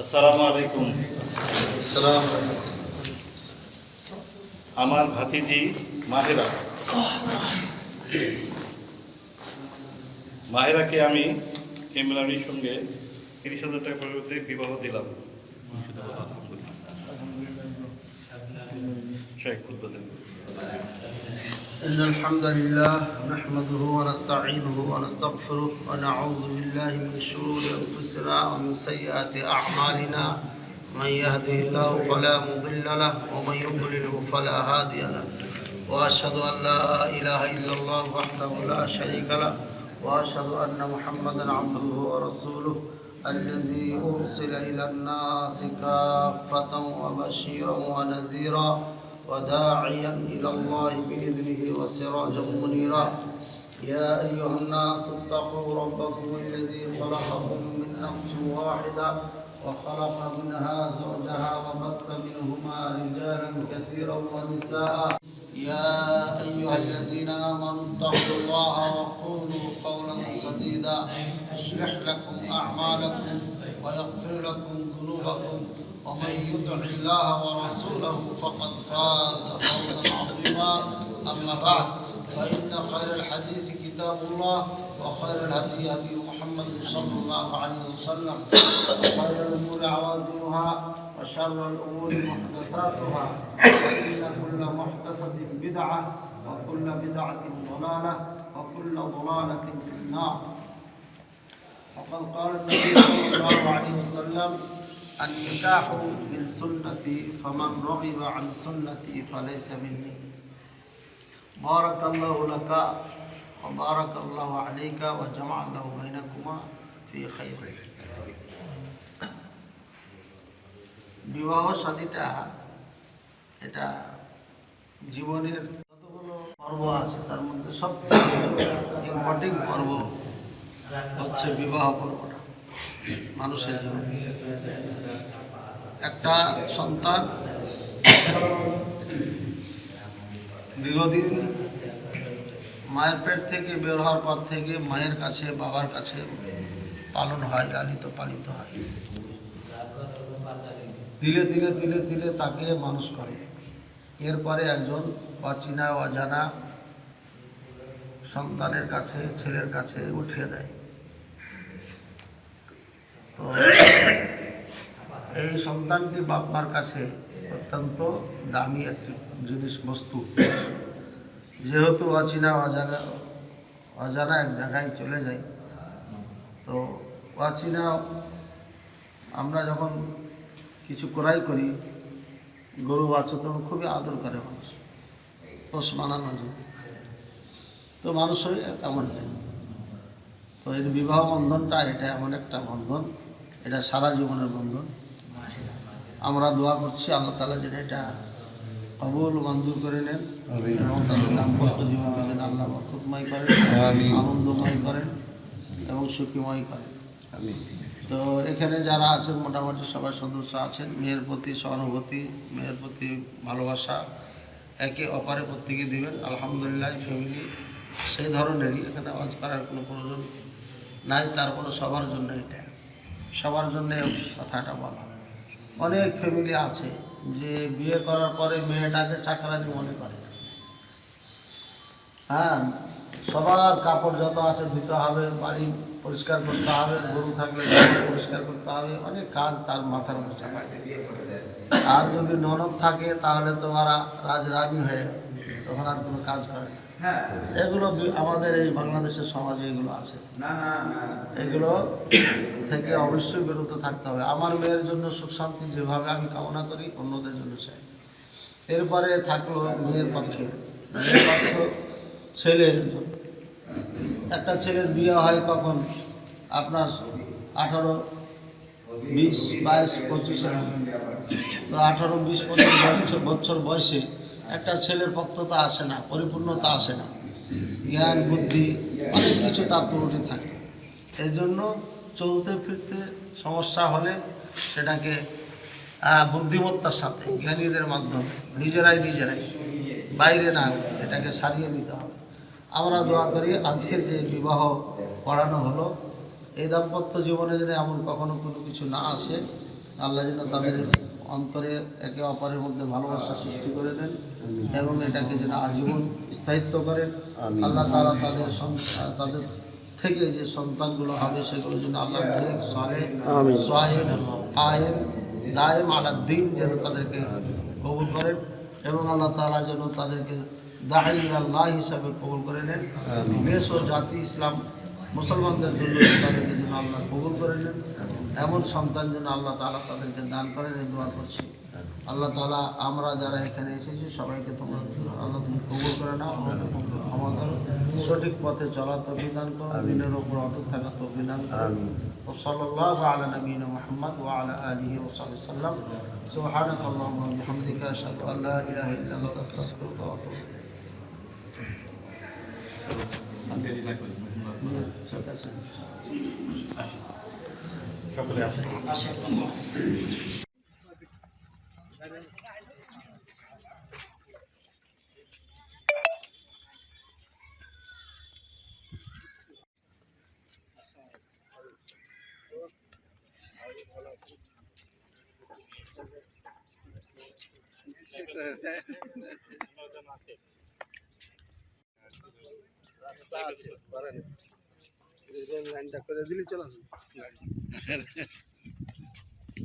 আসসালামু আলাইকুম। সালাম। আমার ভাতিজি মাহেরাকে আমি ইমরানের সঙ্গে 30,000 টাকা পরিবর্তে বিবাহ দিলাম। إن الحمد لله نحمده ونستعينه ونستغفره ونعوذ بالله من شرور أنفسنا ومن سيئات أعمالنا من يهده الله فلا مضل له ومن يضلله فلا هادي له وأشهد أن لا إله إلا الله وحده لا شريك له وأشهد أن محمدا عبده ورسوله الذي أرسل إلى الناس كافة وبشيرا ونذيرا وداعيا إلى الله بإذنه وسراجا منيرا يا أيها الناس اتقوا ربكم الذي خلقكم من نفس واحدة وخلق منها زوجها وبث منهما رجالا كثيرا ونساء يا أيها الذين آمنوا اتقوا الله وقولوا قولا سديدا يصلح لكم أعمالكم ويغفر لكم ذنوبكم ومن يطع الله ورسوله فقد فاز فوزا عظيما أما بعد فإن خير الحديث كتاب الله وخير الهدي هدي محمد صلى الله عليه وسلم وخير الأمور عوازمها وشر الأمور محدثاتها وإن كل محدثة بدعة وكل بدعة ضلالة وكل ضلالة في النار. وقد قال النبي صلى الله عليه وسلم النكاح من سنتي فمن رغب عن سنتي فليس مني. بارك الله لك وبارك الله عليك وجمع الله بينكما في خير. বিবাহ শাদীটা এটা জীবনের যতগুলো পর্ব আছে তার মধ্যে সবচেয়ে ইম্পর্টেন্ট পর্ব হচ্ছে বিবাহ পর্বটা মানুষের জীবনে। একটা সন্তান দীর্ঘদিন মায়ের পেট থেকে বের হওয়ার পর থেকে মায়ের কাছে বাবার কাছে পালন হয়, লালিত পালিত হয়, ধীরে ধীরে ধীরে ধীরে তাকে মানুষ করে। এরপরে একজন অচেনা অজানা সন্তানের কাছে ছেলের কাছে উঠিয়ে দেয়। তো এই সন্তানটি বাপ মার কাছে অত্যন্ত দামি একটি জিনিস বস্তু। যেহেতু অচেনা অজানা এক জায়গায় চলে যায়, তো অচেনা আমরা যখন কিছু ক্রয় করি, গরু বাছুর তখন খুবই আদর করে মানুষ, পোষ মানানোর জন্য। তো মানুষই তেমন। তো এই বিবাহ বন্ধনটা এটা এমন একটা বন্ধন, এটা সারা জীবনের বন্ধন। আমরা দোয়া করছি আল্লাহ তাআলা যেন এটা কবুল মঞ্জুর করে নেন এবং তাদের দাম্পত্য জীবনকে যেন আল্লাহ বরকতময় করেন, আনন্দময় করেন এবং সুখীময় করেন। তো এখানে যারা আছেন মোটামুটি সবাই সদস্য আছেন, মেয়ের প্রতি সহানুভূতি, মেয়ের প্রতি ভালোবাসা একে অপরের প্রত্যেকে দিবেন। আলহামদুলিল্লাহ ফ্যামিলি সেই ধরনেরই, এখানে আওয়াজ করার কোনো প্রয়োজন নাই। তারপরে সবার জন্য এটা, সবার জন্য কথাটা বলা। অনেক ফ্যামিলি আছে যে বিয়ে করার পরে মেয়েটাকে চাকরানি মনে করে। হ্যাঁ, সবার কাপড় যত আছে ধুতে হবে, বাড়ি পরিষ্কার করতে হবে, গরু থাকলে পরিষ্কার করতে হবে, অনেক কাজ তার মাথার উপর চাপাই দেবে। আর যদি ননদ থাকে তাহলে তো ওরা রাজরানী হয়ে তখন আর কোনো কাজ করে না। এগুলো আমাদের এই বাংলাদেশের সমাজে এগুলো আছে। এগুলো থেকে অবশ্যই বিরত থাকতে হবে। আমার মেয়ের জন্য সুখ শান্তি যেভাবে আমি কামনা করি অন্যদের জন্য চাই। এরপরে থাকলো মেয়ের পক্ষে ছেলে। একটা ছেলের বিয়ে হয় কখন? আপনার 18, 20, 22, 25 তো 18, 20, 25 বছর বয়সে একটা ছেলের পক্বতা আসে না, পরিপূর্ণতা আসে না, জ্ঞান বুদ্ধি অনেক কিছু তার ত্রুটি থাকে। এই জন্য চলতে ফিরতে সমস্যা হলে সেটাকে বুদ্ধিমত্তার সাথে জ্ঞানীদের মাধ্যমে নিজেরাই বাইরে না, এটা এটাকে সারিয়ে নিতে হবে। আমরা দোয়া করি আজকের যে বিবাহ পড়ানো হলো, এই দাম্পত্য জীবনে যেন এমন কখনো কোনো কিছু না আসে, আল্লাহ যেন তাদের অন্তরে একে অপরের মধ্যে ভালোবাসা সৃষ্টি করে দেন এবং এটাকে যেন আজীবন স্থায়িত্ব করেন। আল্লাহ তাআলা তাদের থেকে যে সন্তানগুলো হবে সেগুলো যেন আল্লাহ নেক সালেহ সাহেব কায়েম দায়েম আলাদ দ্বীন যেন তাদেরকে কবুল করেন এবং আল্লাহ তাআলা যেন তাদেরকে দাঈ আল্লাহ হিসাবে কবুল করে নেন। দেশ ও জাতি ইসলাম মুসলমানদের জন্য তাদেরকে যেন আল্লাহ কবুল করে নেন, এমন সন্তান যেন আল্লাহ তাআলা তাদেরকে দান করেন, এই দোয়া করছি। আল্লাহ তাআলা আমরা যারা এখানে এসেছি সবাইকে তোমরা আল্লাহ তুমি কবুল করে নাও, আমাদের পক্ষে ক্ষমা করো, সঠিক পথে চলা তৌফিক দান করো, দিনের ওপর অটুট থাকা তৌফিক দান করো। সাল্লাল্লাহু আলা নবিয়িনা মুহাম্মদ ওয়া আলা আলিহি ওয়া সাহবিহি সাল্লাম। সুবহানাকাল্লাহুম্মা ওয়া বিহামদিকা আশহাদু আল্লা ইলাহা ইল্লা আনতা আস্তাগফিরুকা ওয়া আতুবু সকলে আছে। লাইনটা করে দিলি চলে আসুন।